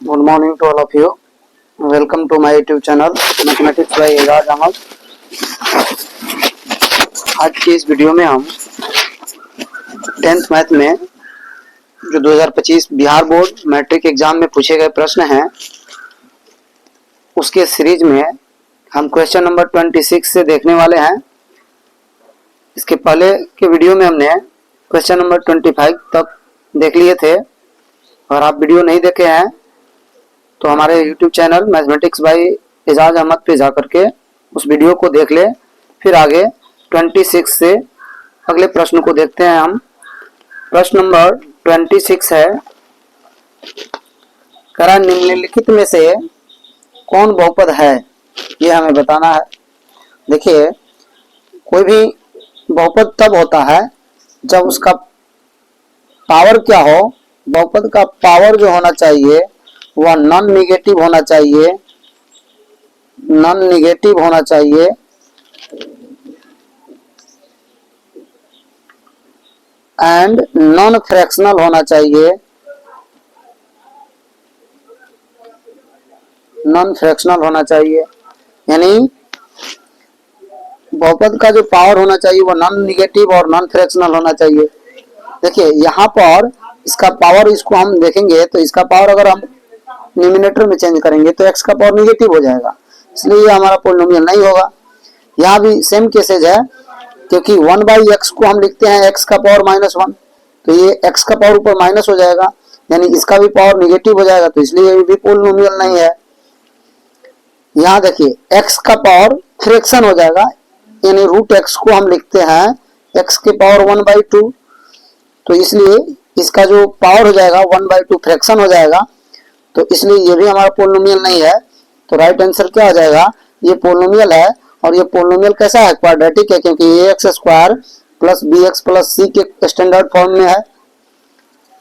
Good morning to all of you. Welcome to my YouTube channel mathematics by Ejaz Ahmad. आज की इस video में हम 10th मैथ में जो 2025 बिहार बोर्ड मैट्रिक एग्जाम में पूछे गए प्रश्न हैं उसके सीरीज में हम क्वेश्चन नंबर 26 से देखने वाले हैं। इसके पहले के वीडियो में हमने क्वेश्चन नंबर 25 तक देख लिए थे। अगर आप वीडियो नहीं देखे हैं तो हमारे YouTube channel mathematics by Ejaz Ahmad पे जाकर के उस वीडियो को देख ले। फिर आगे 26 से अगले प्रश्न को देखते हैं हम। प्रश्न नंबर 26 है, करा निम्नलिखित में से कौन बहुपद है, ये हमें बताना है। देखिए, कोई भी बहुपद तब होता है जब उसका पावर क्या हो, बहुपद का पावर जो होना चाहिए वह नॉन निगेटिव होना चाहिए, नॉन निगेटिव होना चाहिए एंड नॉन फ्रैक्शनल होना चाहिए, नॉन फ्रैक्शनल होना चाहिए। यानी बहुपद का जो पावर होना चाहिए वो नॉन निगेटिव और नॉन फ्रैक्शनल होना चाहिए। देखिए यहाँ पर इसका पावर, इसको हम देखेंगे तो इसका पावर अगर हम न्यूमिनेटर में चेंज करेंगे तो x का पावर निगेटिव हो जाएगा, इसलिए ये हमारा पोलिनोमियल नहीं होगा। यहाँ भी सेम केसेज है, क्योंकि 1/x को हम लिखते हैं x का पावर -1, तो ये x का पावर ऊपर माइनस हो जाएगा, यानी इसका भी पावर निगेटिव हो जाएगा, तो इसलिए ये भी पोलिनोमियल नहीं है। यहाँ देखिए x का पावर फ्रैक्शन हो जाएगा, यानी √x को हम लिखते हैं x के पावर 1/2, तो इसलिए इसका जो पावर हो जाएगा 1/2 फ्रैक्शन हो जाएगा, तो इसलिए ये भी हमारा पोलिनोमियल नहीं है। तो राइट आंसर क्या हो जाएगा, ये पोलिनोमियल है। और ये पोलिनोमियल कैसा है, क्वाड्रेटिक है, क्योंकि ax² + bx + c के स्टैंडर्ड फॉर्म में है।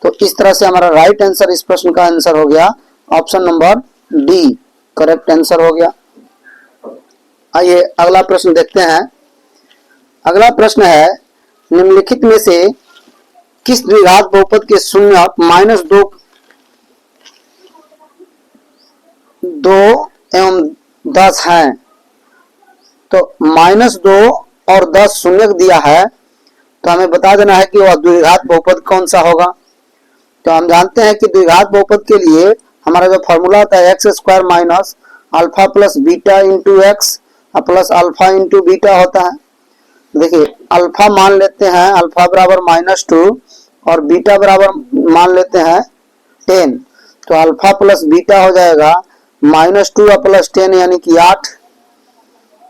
तो इस तरह से हमारा राइट आंसर इस प्रश्न का आंसर हो गया option number D, correct answer हो गया। आइए अगला प्रश्न देखते हैं। अगला प्रश्न है, निम्नलिखित में से किस द्विघात बहुपद के शून्य -2 एवं 10 हैं। तो -2 और 10 शून्य दिया है, तो हमें बता देना है कि वह द्विघात बहुपद कौन सा होगा। तो हम जानते हैं कि द्विघात बहुपद के लिए हमारा जो फॉर्मूला होता है x² - alpha + beta × x plus alpha × beta होता है। देखिए अल्फा मान लेते हैं, अल्फा बराबर -2 और बीटा बराबर मान लेते हैं 10, तो अल्फा प्लस बीटा हो जाएगा -2 + 10 यानी कि 8,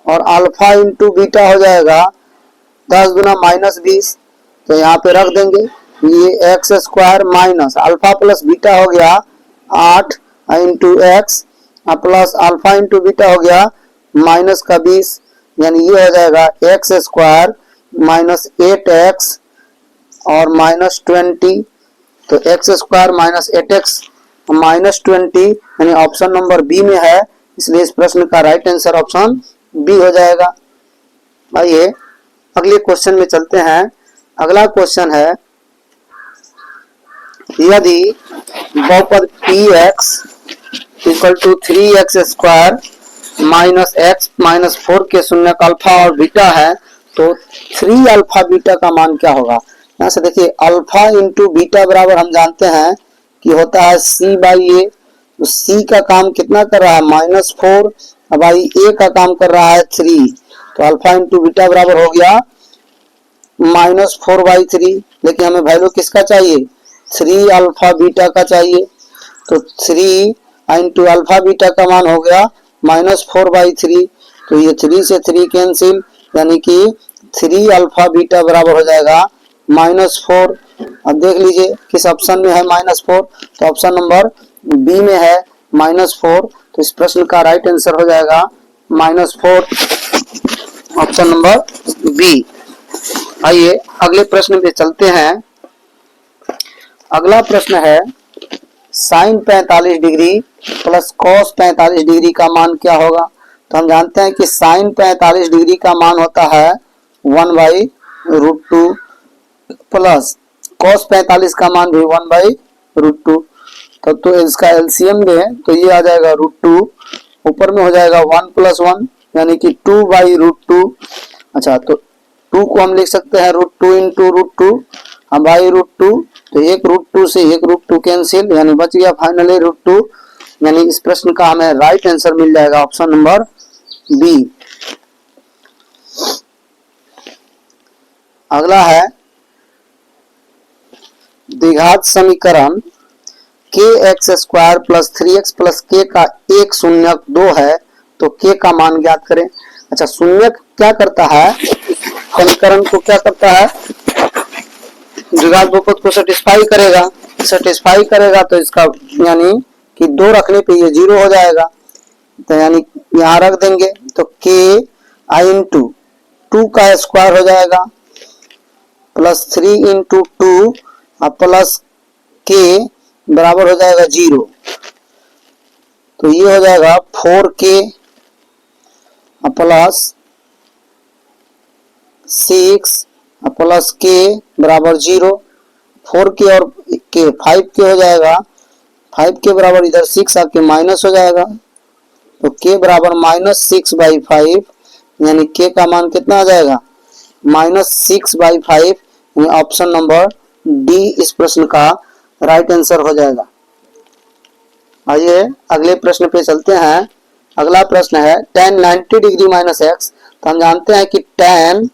और अल्फा × बीटा हो जाएगा 10 × -20, तो यहाँ पे रख देंगे। ये x² - अल्फा प्लस बीटा हो गया 8 × x प्लस अल्फा × बीटा हो गया -20, यानी ये हो जाएगा x² - 8x और -20, तो x² - 8x -20 यानी ऑप्शन नंबर बी में है, इसलिए इस प्रश्न का राइट आंसर ऑप्शन बी हो जाएगा। आइए अगले क्वेश्चन में चलते हैं। अगला क्वेश्चन है, यदि बहुपद px = 3x² - x - 4 के शून्यक अल्फा और बीटा है, तो 3 अल्फा बीटा का मान क्या होगा। यहाँ से देखिए अल्फा × बीटा बराबर हम जानते हैं कि होता है c/a, तो c का काम कितना कर रहा है -4, भाई a का काम कर रहा है 3, तो अल्फा × बीटा बराबर हो गया -4/3। लेकिन हमें वैल्यू किसका चाहिए, 3 अल्फा बीटा का चाहिए, तो 3 × अल्फा बीटा का मान हो गया -4/3, तो ये 3 से 3 कैंसिल, यानी कि 3 अल्फा बीटा बराबर हो जाएगा -4। अब देख लीजिए किस ऑप्शन में है -4, तो ऑप्शन नंबर बी में है -4, तो इस प्रश्न का राइट आंसर हो जाएगा -4, ऑप्शन नंबर बी। आइए अगले प्रश्न पे चलते हैं। अगला प्रश्न है, sin 45 degree plus cos 45 degree का मान क्या होगा। तो हम जानते हैं कि sin 45 डिग्री का मान होता है 1/√2 प्लस cos 45 का मान भी 1/√2, तब तो इसका एलसीएम दें तो ये आ जाएगा √2, ऊपर में हो जाएगा 1 + 1 यानी कि 2/√2। अच्छा, तो 2 को हम लिख सकते हैं √2 × √2 हम /√2, तो एक √2 से एक √2 कैंसिल, यानी बच गया फाइनली √2। यानी इस प्रश्न का हमें राइट आंसर मिल जाएगा ऑप्शन नंबर बी। अगला है द्विघात समीकरण kx² + 3x + k का एक शून्यक 2 है, तो k का मान ज्ञात करें। अच्छा, शून्यक क्या करता है, समीकरण को क्या करता है, द्विघात बहुपद को सेटिस्फाई करेगा तो इसका यानी कि 2 रखने पे ये 0 हो जाएगा, तो यानी यहाँ रख देंगे तो k i × 2 का स्क्वायर हो जाएगा +3 × 2 प्लस k बराबर हो जाएगा 0, तो ये हो जाएगा 4k प्लस 6 प्लस k बराबर 0। 4k और k 5k हो जाएगा, 5k बराबर इधर 6 आके माइनस हो जाएगा, तो k बराबर -6/5 यानी k का मान कितना आ जाएगा -6/5, यानी ऑप्शन नंबर डी इस प्रश्न का राइट आंसर हो जाएगा। आइए अगले प्रश्न पे चलते हैं। अगला प्रश्न है tan 90 डिग्री -x, तो हम जानते हैं कि tan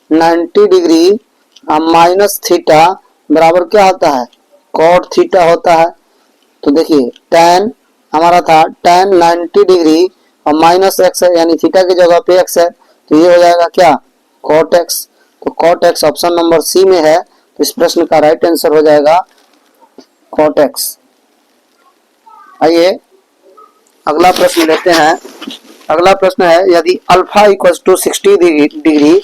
90 डिग्री माइनस थीटा बराबर क्या होता है, cot थीटा होता है। तो देखिए tan हमारा था tan 90 डिग्री और -x है, यानी थीटा की जगह पे x है, तो ये हो जाएगा क्या cot x, तो cot x option number C में है, तो इस प्रश्न का राइट आंसर हो जाएगा cot x। आइए अगला प्रश्न लेते हैं। अगला प्रश्न है यदि alpha = 60 degree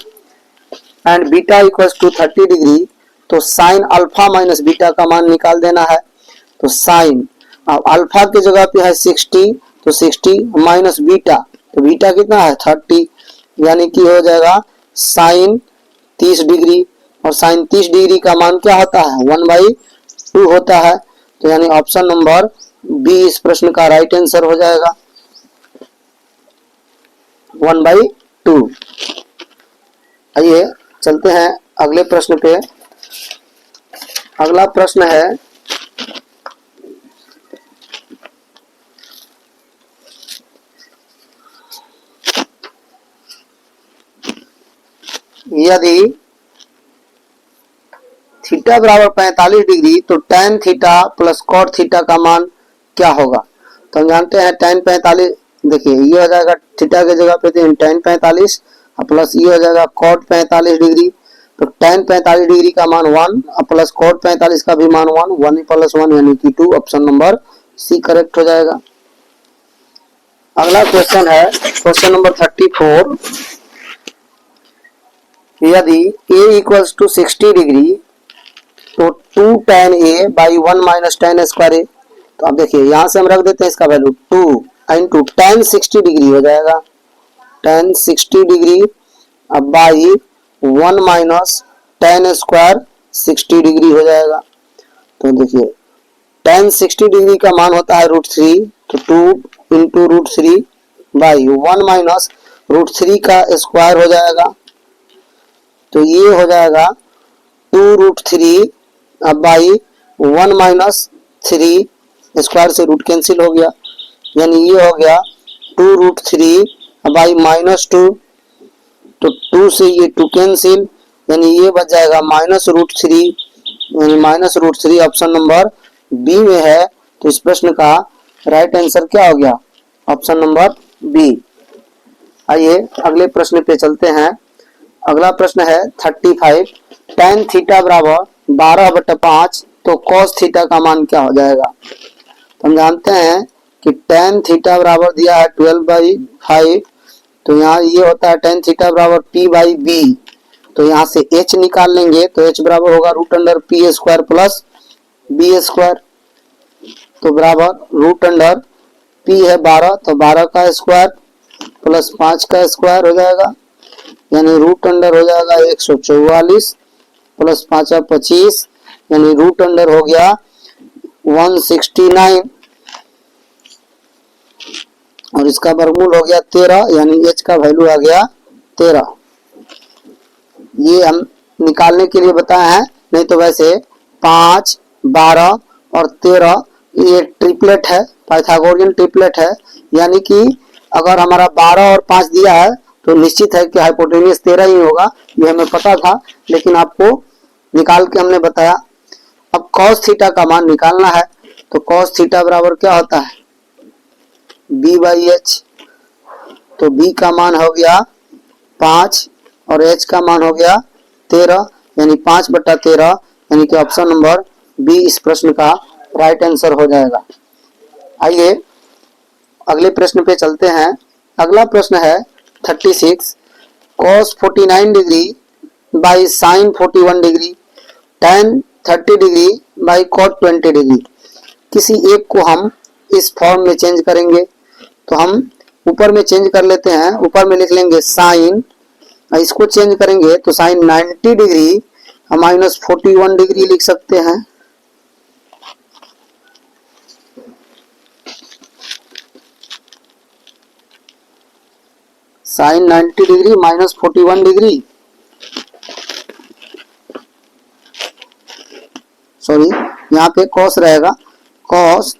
and beta = 30 degree, तो साइन अल्फा माइनस बीटा का मान निकाल देना है। तो साइन अल्फा की जगह पे है 60, तो 60 माइनस बीटा, तो बीटा कितना है 30, यानी कि हो जाएगा साइन 30 डिग्री, और साइन 30 डिग्री का मान क्या होता है 1/2 होता है, तो यानी ऑप्शन नंबर बी इस प्रश्न का राइट आंसर हो जाएगा 1/2। आइए चलते हैं अगले प्रश्न पे। अगला प्रश्न है यदि थीटा बराबर 45 डिग्री, तो tan theta plus cot theta का मान क्या होगा। तो हम जानते हैं tan 45, देखिए ये हो जाएगा थीटा की जगह पे tan 45 प्लस ये हो जाएगा cot 45 डिग्री, तो tan 45 डिग्री का मान 1 प्लस cot 45 का भी मान 1, 1 + 1 यानी कि 2, ऑप्शन नंबर सी करेक्ट हो जाएगा। अगला क्वेश्चन है क्वेश्चन नंबर 34। यदि a = 60 डिग्री, तो 2 tan a / 1 - tan a², तो अब देखिए यहाँ से हम रख देते हैं इसका वैल्यू 2 × tan 60 डिग्री हो जाएगा, tan 60 डिग्री अब बाई 1 - tan a² 60 डिग्री हो जाएगा। तो देखिए tan 60 डिग्री का मान होता है √3, तो 2 × √3 बाई 1 - √3 का स्क्वायर हो जाएगा, तो ये हो जाएगा 2√3 अब बाई 1 - 3 स्क्वायर से रूट कैंसिल हो गया, यानी ये हो गया 2√3 बाई -2, तो 2 से ये 2 कैंसिल, यानी ये बच जाएगा -√3, यानी -√3 ऑप्शन नंबर बी में है, तो इस प्रश्न का राइट आंसर क्या हो गया ऑप्शन नंबर बी। आइए अगले प्रश्न पे चलते हैं। अगला प्रश्न है 35। tan थीटा बराबर 12/5, तो cos थीटा का मान क्या हो जाएगा। तो हम जानते हैं कि tan थीटा बराबर दिया है 12/5, तो यहाँ ये होता है tan थीटा बराबर p/b, तो यहाँ से h निकाल लेंगे, तो h बराबर होगा √p² प्लस b², तो बराबर √p है 12, तो 12 का स्क्वायर प्लस 5 का स्क्वायर हो जाएगा, यानी √ हो जाएगा 144 प्लस 5 25, यानी √ हो गया 169 और इसका वर्गमूल हो गया 13, यानी h का वैल्यू आ गया 13। ये हम निकालने के लिए बताए हैं, नहीं तो वैसे 5, 12 और 13 ये ट्रिपलेट है, पाइथागोरियन ट्रिपलेट है। यानी कि अगर हमारा 12 और 5 दिया है तो निश्चित है कि हाइपोटेन्यूज 13 ही होगा, ये हमें पता था, लेकिन आपको निकाल के हमने बताया। अब cos थीटा का मान निकालना है, तो cos थीटा बराबर क्या होता है, b/h। तो b का मान हो गया 5 और h का मान हो गया 13, यानी 5/13, यानी कि ऑप्शन नंबर बी इस प्रश्न का राइट आंसर हो जाएगा। आइए अगले प्रश्न पे चलते हैं। अगला प्रश्न है 36, cos 49 degree by sin 41 degree tan 30 degree by cot 20 degree, किसी एक को हम इस फॉर्म में चेंज करेंगे। तो हम ऊपर में चेंज कर लेते हैं, ऊपर में लिख लेंगे साइन, इसको चेंज करेंगे तो साइन 90 डिग्री माइनस 41 डिग्री लिख सकते हैं। Sine 90 degree minus 41 degree, sorry यहाँ पे cos रहेगा, cos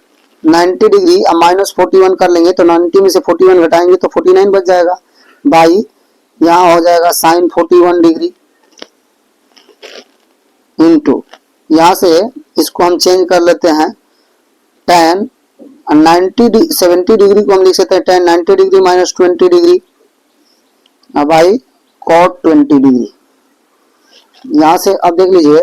90 डिग्री माइनस 41 कर लेंगे तो 90 में से 41 घटाएंगे तो 49 बच जाएगा, बाई यहाँ हो जाएगा साइन 41 डिग्री इंटू, यहाँ से इसको हम चेंज कर लेते हैं tan 70 डिग्री को हम लिख सकते हैं tan 90 degree minus 20 degree by cot 20 degree. यहाँ से अब देख लीजिए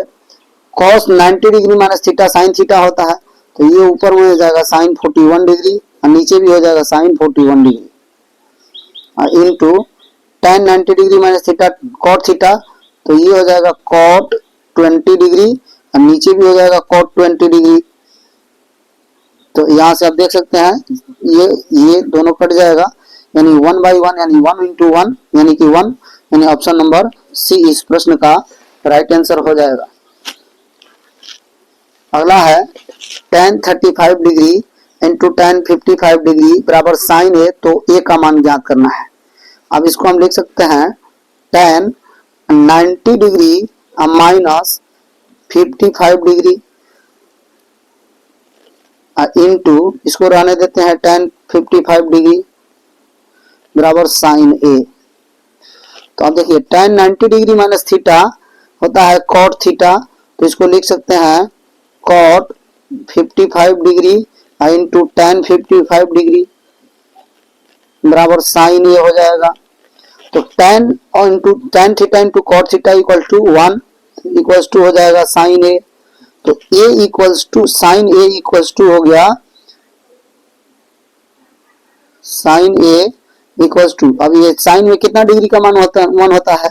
cos 90 degree minus theta sine theta होता है, तो ये ऊपर में हो जाएगा साइन 41 डिग्री और नीचे भी हो जाएगा sine 41 degree into tan 90 degree minus theta cot theta, तो ये हो जाएगा cot 20 डिग्री और नीचे भी हो जाएगा cot 20 डिग्री। तो यहाँ से आप देख सकते हैं ये दोनों कट जाएगा, यानी 1/1 यानी 1 into 1 यानी कि 1, यानी ऑप्शन नंबर सी इस प्रश्न का राइट आंसर हो जाएगा। अगला है tan 35 degree into tan 55 degree बराबर साइन ए, तो ए का मान ज्ञात करना है। अब इसको हम लिख सकते हैं tan 90 degree minus 55 degree into इसको रहने देते हैं tan 55 डिग्री बराबर साइन ए। तो आप देखिए tan 90 डिग्री माइनस थीटा होता है cot थीटा, तो इसको लिख सकते हैं cot 55 degree into tan 55 degree बराबर साइन ए हो जाएगा। तो tan और into tan theta into cot theta equal to 1 equals to हो जाएगा साइन ए। तो a equals to sine A equals to हो गया साइन ए इक्वल्स टू, अब ये साइन में कितना डिग्री का मान होता है, 1 होता है,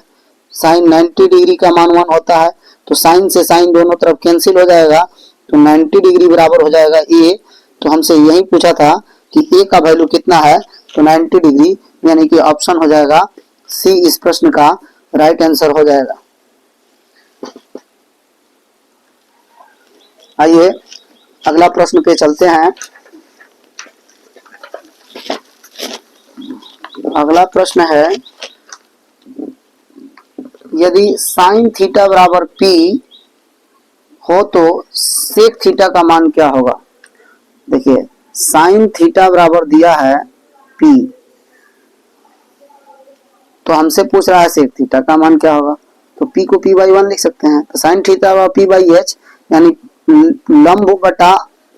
साइन 90 डिग्री का मान 1 होता है, तो साइन से साइन दोनों तरफ कैंसिल हो जाएगा, तो 90 डिग्री बराबर हो जाएगा ए। तो हमसे यही पूछा था कि ए का वैल्यू कितना है, तो 90 डिग्री, यानी कि ऑप्शन हो जाएगा सी इस प्रश्न का राइट आंसर हो जाएगा। आइए अगला प्रश्न पे चलते हैं। अगला प्रश्न है, यदि साइन थीटा बराबर p हो तो सेक थीटा का मान क्या होगा। देखिए साइन थीटा बराबर दिया है p, तो हमसे पूछ रहा है सेक थीटा का मान क्या होगा, तो p को p/1 लिख सकते हैं। तो साइन थीटा व p/h यानी लंब बटा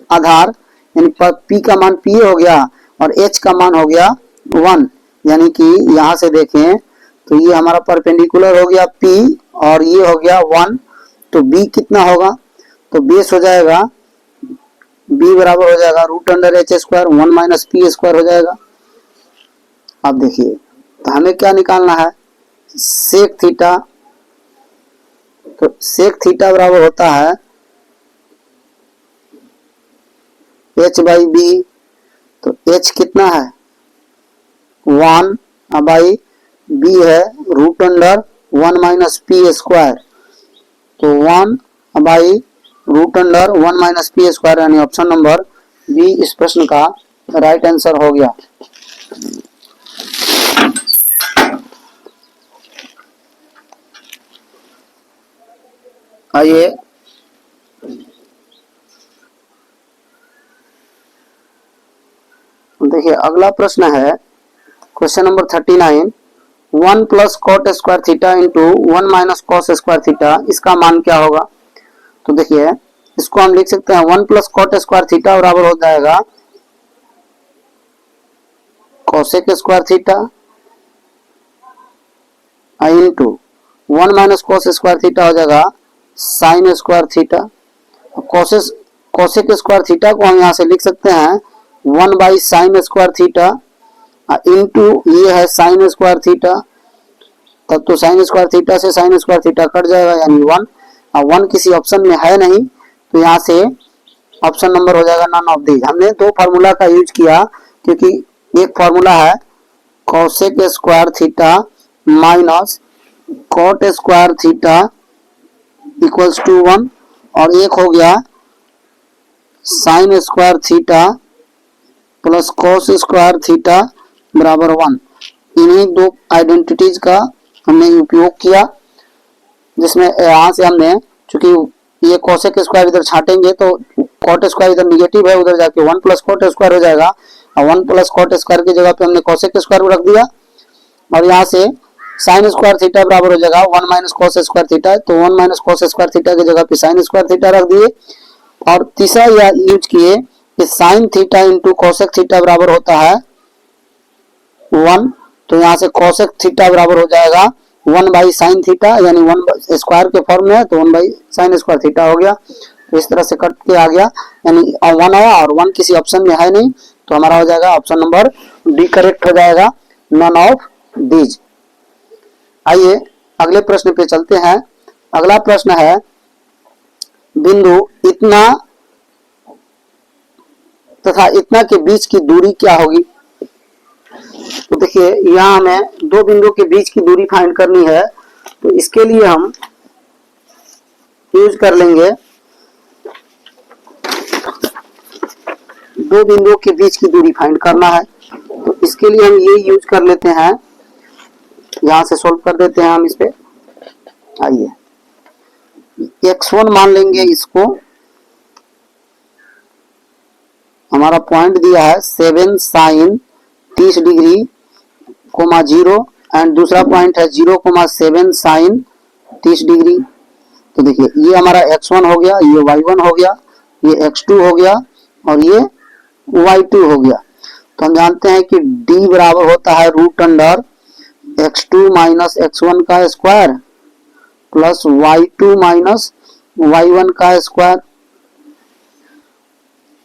आधार, यानी p का मान p हो गया और h का मान हो गया 1, यानी कि यहाँ से देखें तो ये हमारा परपेंडिकुलर हो गया p और ये हो गया 1, तो b कितना होगा, तो बेस हो जाएगा b बराबर हो जाएगा √h², 1 माइनस p² हो जाएगा। अब देखिए तो हमें क्या निकालना है, सेक थीटा, तो सेक थीटा बराबर होता है h/b, तो h कितना है 1 बाई b है √1 माइनस p², तो 1 by root under 1 minus p square, यानी ऑप्शन नंबर बी इस प्रश्न का राइट आंसर हो गया। आइए देखिए अगला प्रश्न है question number 39। 1 plus cot square theta into 1 minus cos square theta, इसका मान क्या होगा? तो देखिए इसको हम लिख सकते हैं 1 प्लस कॉट स्क्वायर थीटा बराबर हो जाएगा cosec square theta into 1 minus cos square theta हो जाएगा sign square theta. Cosec square theta को हम यहाँ से लिख सकते हैं 1 by sine square theta into ये है साइन स्क्वायर थीटा, तब तो साइन स्क्वायर थीटा से साइन स्क्वायर थीटा कट जाएगा यानी 1। अब 1 किसी ऑप्शन में है नहीं तो यहाँ से ऑप्शन नंबर हो जाएगा नन ऑफ दीज। हमने दो फार्मूला का यूज किया क्योंकि एक फार्मूला है cosec square theta minus cot square theta equals to 1 और एक हो गया sine square theta plus cos square theta बराबर 1। इन्हीं दो आइडेंटिटीज का हमने उपयोग किया, जिसमें यहाँ से हमने चूंकि ये कोसेक स्क्वायर इधर छाटेंगे तो कॉट स्क्वायर इधर निगेटिव है, उधर जाके 1 प्लस कॉट स्क्वायर हो जाएगा और 1 प्लस कॉट स्क्वायर की जगह पे हमने कोसेक स्क्वायर रख दिया और यहाँ से साइन स्क्वायर थीटा बराबर हो जाएगा 1 माइनस कॉस स्क्वायर थीटा, तो 1 माइनस कॉस स्क्वायर थीटा की जगह पे साइन स्क्वायर थीटा रख दिए और तीसरा यह यूज किए कि sine theta into cosec theta बराबर होता है 1, तो यहाँ से कोसेक थीटा बराबर हो जाएगा 1 बाई साइन थीटा, यानी 1 स्क्वायर के फॉर्म में है तो 1 बाई साइन स्क्वायर थीटा हो गया। तो इस तरह से कट के आ गया, यानी 1 आया और 1 किसी ऑप्शन में है नहीं तो हमारा हो जाएगा ऑप्शन नंबर डी करेक्ट हो जाएगा, नन ऑफ दीज। आइए अगले प्रश्न पे चलते हैं। अगला प्रश्न है बिंदु इतना तथा इतना के बीच की दूरी क्या होगी? तो देखिए यहाँ हमें दो बिंदु के बीच की दूरी फाइंड करनी है, तो इसके लिए हम यूज कर लेंगे दो बिंदुओं के बीच की दूरी फाइंड करना है, तो इसके लिए हम ये यूज कर लेते हैं, यहां से सोल्व कर देते हैं हम इस पे। आइए x1 मान लेंगे, इसको हमारा पॉइंट दिया है 7 साइन 30 डिग्री कोमा 0 एंड दूसरा पॉइंट है 0,7 साइन 30 डिग्री। तो देखिए ये हमारा x1 हो गया, ये y1 हो गया, ये x2 हो गया और ये y2 हो गया। तो हम जानते हैं कि d बराबर होता है root under x2 minus x1 का square plus y2 minus y1 का स्क्वायर।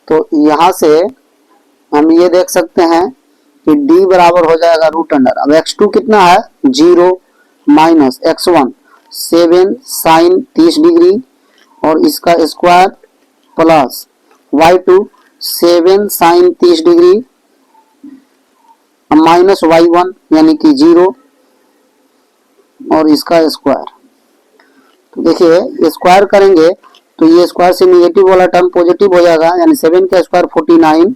तो यहां से हम ये देख सकते हैं कि d बराबर हो जाएगा रूट अंडर, अब x2 कितना है 0 माइनस x1 7 साइन 30 डिग्री और इसका square plus y2 7 sine 30 degree minus y1 यानी कि 0 और इसका स्क्वायर। तो देखिए स्क्वायर करेंगे तो ये स्क्वायर से निगेटिव वाला टर्म पॉजिटिव हो जाएगा, यानी 7 का square 49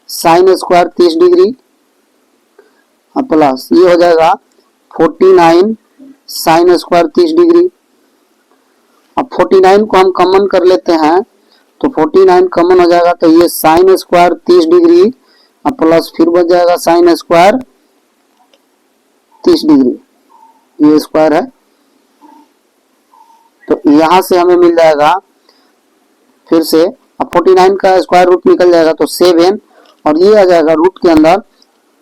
sine square 30 degree plus ये हो जाएगा 49 साइन स्क्वायर 30 डिग्री। अब 49 को हम कॉमन कर लेते हैं तो 49 कॉमन हो जाएगा, तो ये साइन स्क्वायर 30 डिग्री प्लस फिर बच जाएगा साइन स्क्वायर 30 डिग्री, ये स्क्वायर है। तो यहां से हमें मिल जाएगा फिर से, अब 49 का स्क्वायर रूट निकल जाएगा तो 7 और ये आ जाएगा रूट के अंदर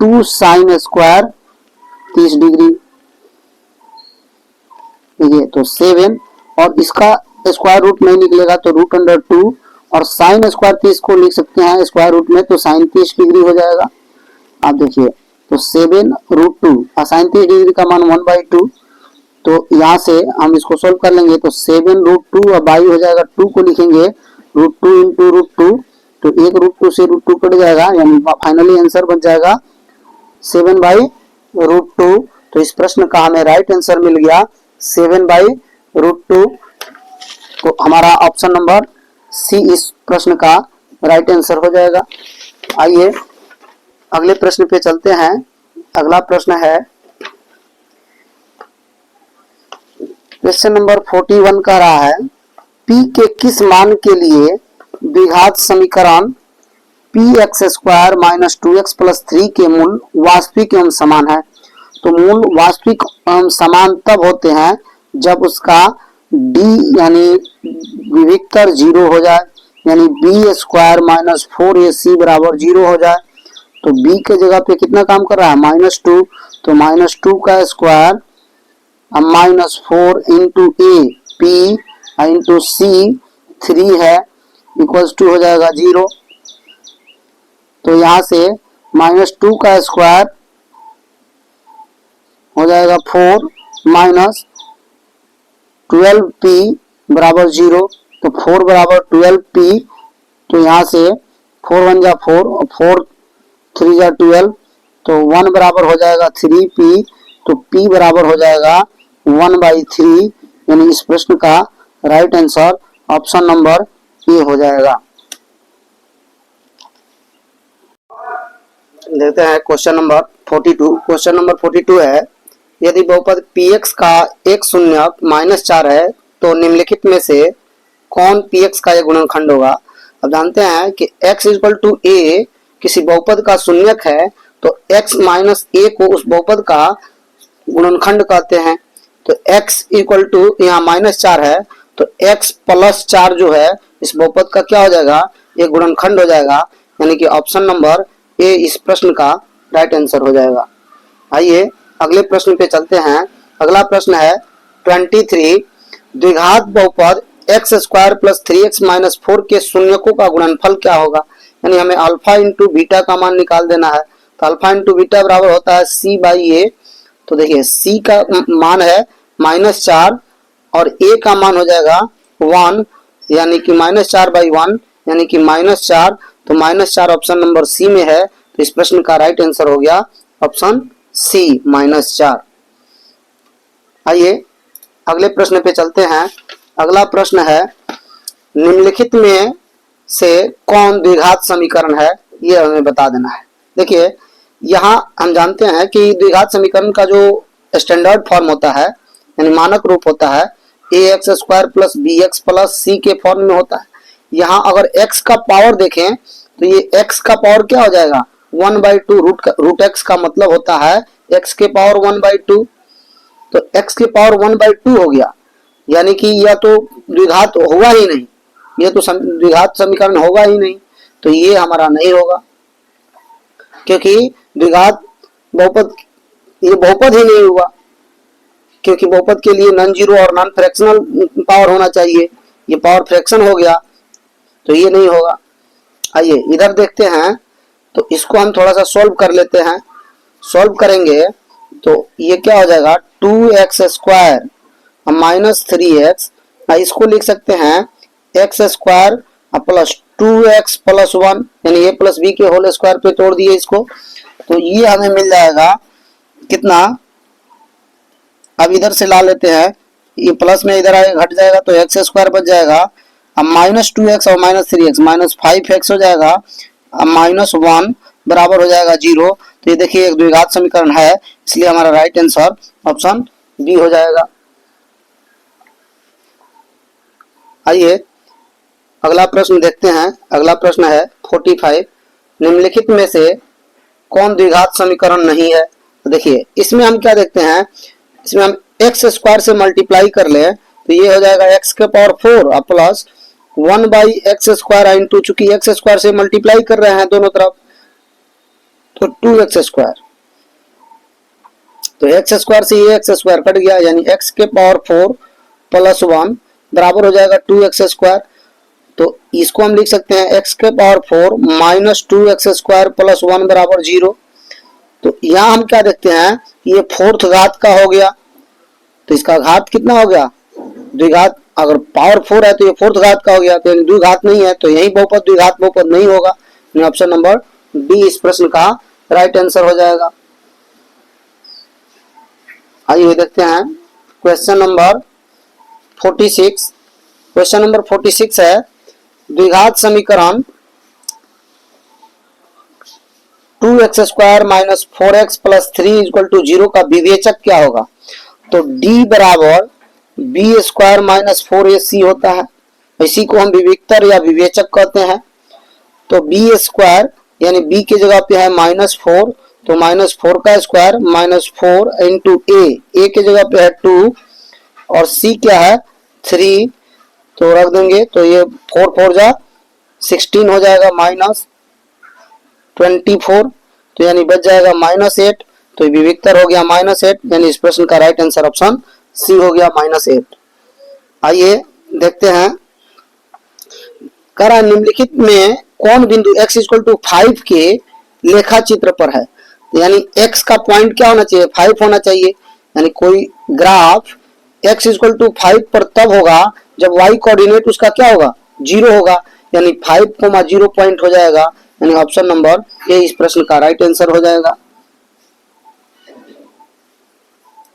2 साइन स्क्वायर 30 डिग्री। ये तो 7 और इसका स्क्वायर रूट नहीं निकलेगा तो रूट अंडर 2 और साइन स्क्वायर 30 को लिख सकते हैं स्क्वायर रूट में, तो साइन 30 डिग्री हो जाएगा। आप देखिए तो 7 रूट 2 और साइन 30 डिग्री का मान 1/2, तो यहाँ से हम इसको सोल्व कर लेंगे तो 7 रूट 2 और बाई हो जाएगा 2 को लिखेंगे रूट 2 इंटू रूट 2, तो एक रूट 2 से रूट 2 कट जाएगा, यानी फाइनली आंसर बन जाएगा 7/√2। तो इस प्रश्न का हमें राइट आंसर मिल गया 7/√2। तो हमारा ऑप्शन नंबर सी इस प्रश्न का राइट आंसर हो जाएगा। आइए अगले प्रश्न पे चलते हैं। अगला प्रश्न है क्वेश्चन नंबर 41 कह रहा है p के किस मान के लिए द्विघात समीकरण P x square minus 2x plus 3 के मूल वास्तविक एवं समान है। तो मूल वास्तविक एवं समान तब होते हैं जब उसका d यानी विविक्तर 0 हो जाए, यानी बी स्क्वायर माइनस 4ac बराबर 0 हो जाए। तो b के जगह पे कितना काम कर रहा है, -2, तो -2 का square -4 into a p into c 3 है इक्वल्स टू हो जाएगा 0। तो यहाँ से -2 का स्क्वायर हो जाएगा 4 माइनस 12p बराबर 0। तो 4 बराबर 12p, तो यहाँ से 4 1 जा 4 और 4 3 जा 12, तो 1 बराबर हो जाएगा 3p। तो p बराबर हो जाएगा 1/3, यानी इस प्रश्न का right answer option number A हो जाएगा। देखते हैं क्वेश्चन नंबर 42। क्वेश्चन नंबर 42 है यदि बहुपद px का एक शून्यक -4 है तो निम्नलिखित में से कौन px का एक गुणनखंड होगा। अब जानते हैं कि x = a किसी बहुपद का शून्यक है तो x माइनस a को उस बहुपद का गुणनखंड कहते हैं। तो x = यहाँ -4 है तो x + 4 जो है इस बहुपद का क्या हो जाएगा, एक गुणनखंड हो जाएगा, यानी कि ऑप्शन नंबर ए इस प्रश्न का राइट आंसर हो जाएगा। आइए अगले प्रश्न पे चलते हैं। अगला प्रश्न है 23 द्विघात बहुपद x square plus 3x minus 4 के शून्यकों का गुणनफल क्या होगा। यानी हमें अल्फा इंटू बीटा का मान निकाल देना है। तो अल्फा इंटू बीटा बराबर होता है c/a। तो देखिए c का मान है -4 और a का मान हो जाएगा 1, यानी कि -4/1 यानी कि -4। तो -4 ऑप्शन नंबर सी में है। तो इस प्रश्न का राइट आंसर हो गया ऑप्शन सी -4। आइए अगले प्रश्न पे चलते हैं। अगला प्रश्न है निम्नलिखित में से कौन द्विघात समीकरण है, ये हमें बता देना है। देखिए यहाँ हम जानते हैं कि द्विघात समीकरण का जो स्टैंडर्ड फॉर्म होता है यानी मानक रूप होता है ax² plus bx plus c के फॉर्म में होता है। यहाँ अगर x का पावर देखें तो ये x का पावर क्या हो जाएगा 1/2 रूट x का मतलब होता है x के पावर 1/2। तो x के पावर 1/2 हो गया, यानी कि यह तो द्विघात होगा ही नहीं, यह तो द्विघात समीकरण होगा ही नहीं। तो ये हमारा नहीं होगा क्योंकि द्विघात बहुपद ये बहुपद ही नहीं हुआ, क्योंकि बहुपद के लिए नॉन जीरो और नॉन फ्रैक्शनल पावर होना चाहिए। ये पावर फ्रैक्शन हो गया तो ये नहीं होगा। आइए इधर देखते हैं, तो इसको हम थोड़ा सा सॉल्व कर लेते हैं। सॉल्व करेंगे तो ये क्या हो जाएगा 2x² माइनस 3x, इसको लिख सकते हैं x² प्लस 2x प्लस 1 यानी a प्लस b के होल स्क्वायर पे तोड़ दिए इसको। तो ये हमें मिल जाएगा कितना, अब इधर से ला लेते हैं, ये प्लस में इधर आगे घट जाएगा तो x² बच जाएगा। अब -2x और -3x -5x हो जाएगा। अब -1 बराबर हो जाएगा 0। तो ये देखिए एक द्विघात समीकरण है, इसलिए हमारा राइट आंसर ऑप्शन बी हो जाएगा। आइए अगला प्रश्न देखते हैं। अगला प्रश्न है 45 निम्नलिखित में से कौन द्विघात समीकरण नहीं है। तो देखिए इसमें हम क्या देखते हैं, इसमें हम x² से मल्टीप्लाई कर ले तो ये हो जाएगा x के पावर 4 प्लस 1/x² इंटू, चूंकि x² से मल्टीप्लाई कर रहे हैं दोनों तरफ तो 2x²। तो x² से ये x² कट गया, यानी x के पावर 4 प्लस 1 बराबर हो जाएगा 2x²। तो इसको हम लिख सकते हैं x के पावर 4 माइनस 2x² प्लस 1 बराबर 0। तो यहाँ हम क्या देखते हैं, ये फोर्थ घात का हो गया, तो इसका घात कितना हो गया, द्विघात। अगर पावर 4 है तो ये फोर्थ घात का हो गया, तो द्विघात नहीं है, तो यही बहुपद द्विघात बहुपद नहीं होगा। ऑप्शन नंबर डी इस प्रश्न का राइट आंसर हो जाएगा। आइए देखते हैं क्वेश्चन नंबर 46 क्वेश्चन नंबर 46 है, द्विघात समीकरण 2x² minus 4x plus 3 equal to 0 का विवेचक क्या होगा? तो d बराबर b² माइनस 4ac होता है, इसी को हम विविक्तर या विवेचक कहते हैं। तो b² यानी b की जगह पे है -4, तो -4 का स्क्वायर -4 इंटू a की जगह पे है 2 और c क्या है 3, तो रख देंगे। तो ये 4 4 जा 16 हो जाएगा -24, तो यानी बच जाएगा -8, तो ये विविक्तर हो गया -8, यानी इस प्रश्न का राइट आंसर ऑप्शन सी हो गया -8। आइए देखते हैं, करा निम्नलिखित में कौन बिंदु x इक्वल टू 5 के लेखा चित्र पर है? यानी x का पॉइंट क्या होना चाहिए? 5 होना चाहिए। यानी कोई ग्राफ x इक्वल टू 5 पर तब होगा जब y कोऑर्डिनेट उसका क्या होगा? 0 होगा, यानी 5,0 पॉइंट हो जाएगा, यानी ऑप्शन नंबर ए इस प्रश्न का राइट आंसर हो जाएगा।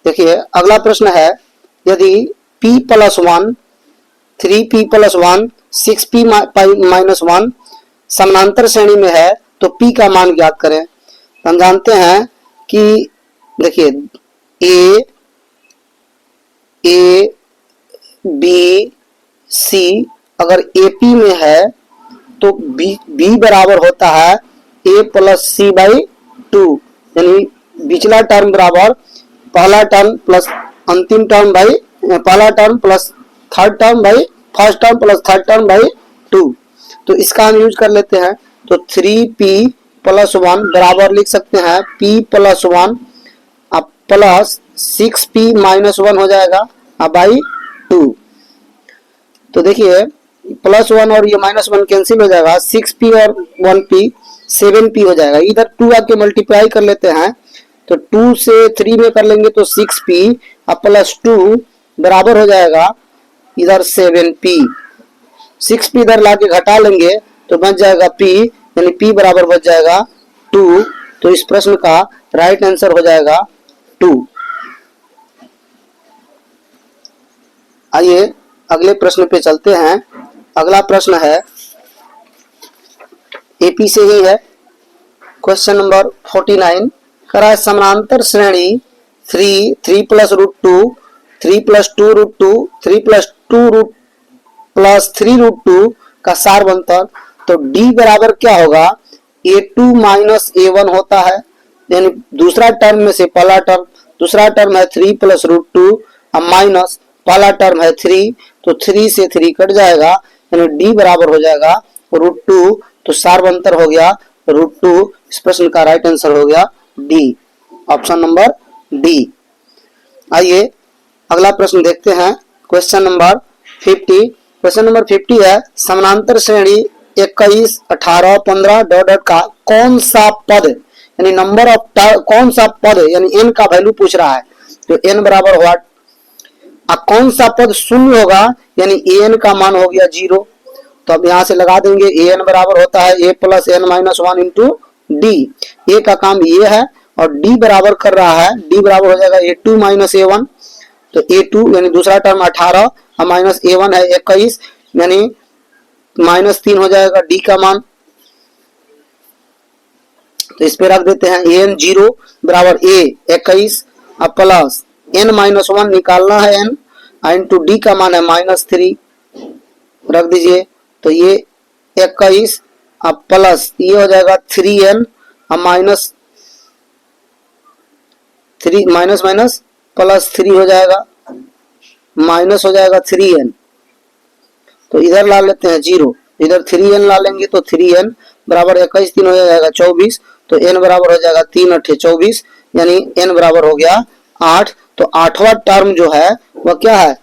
देखिए अगला प्रश्न है, यदि p + 1 3p + 1 6p - 1 समानांतर श्रेणी में है तो p का मान ज्ञात करें। हम जानते हैं कि देखिए a b c अगर AP में है तो b बराबर होता है a + c/2, यानी पिछला टर्म बराबर पहला टर्म प्लस अंतिम टर्म बाई पहला term plus third term by first term plus third term by 2। तो इसका हम यूज कर लेते हैं, तो 3p + 1 बराबर लिख सकते हैं p + 1 अब प्लस 6p - 1 हो जाएगा बाई 2। तो देखिए +1 और ये -1 कैंसिल हो जाएगा, 6p और 1p 7p हो जाएगा। इधर 2 आके मल्टीप्लाई कर लेते हैं, तो 2 से 3 में कर लेंगे तो 6p अब प्लस 2 बराबर हो जाएगा इधर 7p। 6p इधर लाके घटा लेंगे तो बच जाएगा p, यानी p बराबर बच जाएगा 2। तो इस प्रश्न का राइट आंसर हो जाएगा 2। आइए अगले प्रश्न पे चलते हैं। अगला प्रश्न है AP से ही है, क्वेश्चन नंबर 49, करा समानांतर श्रेणी 3 3 + √2 3 + 2√2 3 + 2 + 3√2 का सारवंतर। तो D बराबर क्या होगा? A2 - A1 होता है, यानी दूसरा टर्म में से पहला टर्म, दूसरा टर्म है 3 + √2 अब माइनस पहला टर्म है 3, तो 3 से 3 कट जाएगा, यानी D बराबर हो जाएगा √2। तो सारवंतर हो गया √2। इस प्रश्न का राइट आंसर हो गया D, ऑप्शन नंबर D। आइए अगला प्रश्न देखते हैं, क्वेश्चन नंबर 50। क्वेश्चन नंबर 50 है, समानांतर श्रेणी 21 18 15 डॉट का कौन सा पद, यानी नंबर ऑफ कौन सा पद, यानी n का वैल्यू पूछ रहा है। तो n बराबर हुआ, अब कौन सा पद शून्य होगा, यानी an का मान हो गया 0। तो अब यहां से लगा देंगे an बराबर होता है a + n - 1 into d। a का काम ये है और d बराबर कर रहा है, d बराबर हो जाएगा a2 - a1। तो a2 यानी दूसरा टर्म 18 और माइनस a1 है 21, यानी -3 हो जाएगा d का मान। तो इस पे रख देते हैं an 0 बराबर a 21 अब प्लस n - 1 निकालना है n इंटू d का मान है -3 रख दीजिए। तो ये 21 अब प्लस ये हो जाएगा 3n अब माइनस 3 माइनस प्लस 3 हो जाएगा, माइनस हो जाएगा 3n। तो इधर ला लेते हैं 0, इधर 3n ला लेंगे तो 3n बराबर 21 3 हो जाएगा 24। तो n बराबर हो जाएगा 3 8 24, यानी n बराबर हो गया 8। तो आठवां टर्म जो है वह क्या है,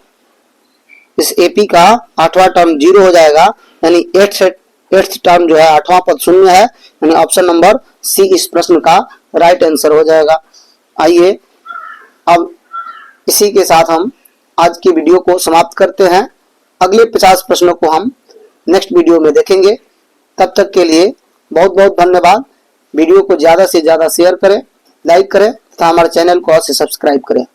इस AP का आठवां टर्म 0 हो जाएगा, यानी 8th टर्म जो है आठवां पद शून्य है, यानी ऑप्शन नंबर सी इस प्रश्न का राइट आंसर हो जाएगा। आइए अब इसी के साथ हम आज की वीडियो को समाप्त करते हैं। अगले 50 प्रश्नों को हम नेक्स्ट वीडियो में देखेंगे। तब तक के लिए बहुत बहुत धन्यवाद। वीडियो को ज़्यादा से ज़्यादा शेयर करें, लाइक करें तथा हमारे चैनल को और से सब्सक्राइब करें।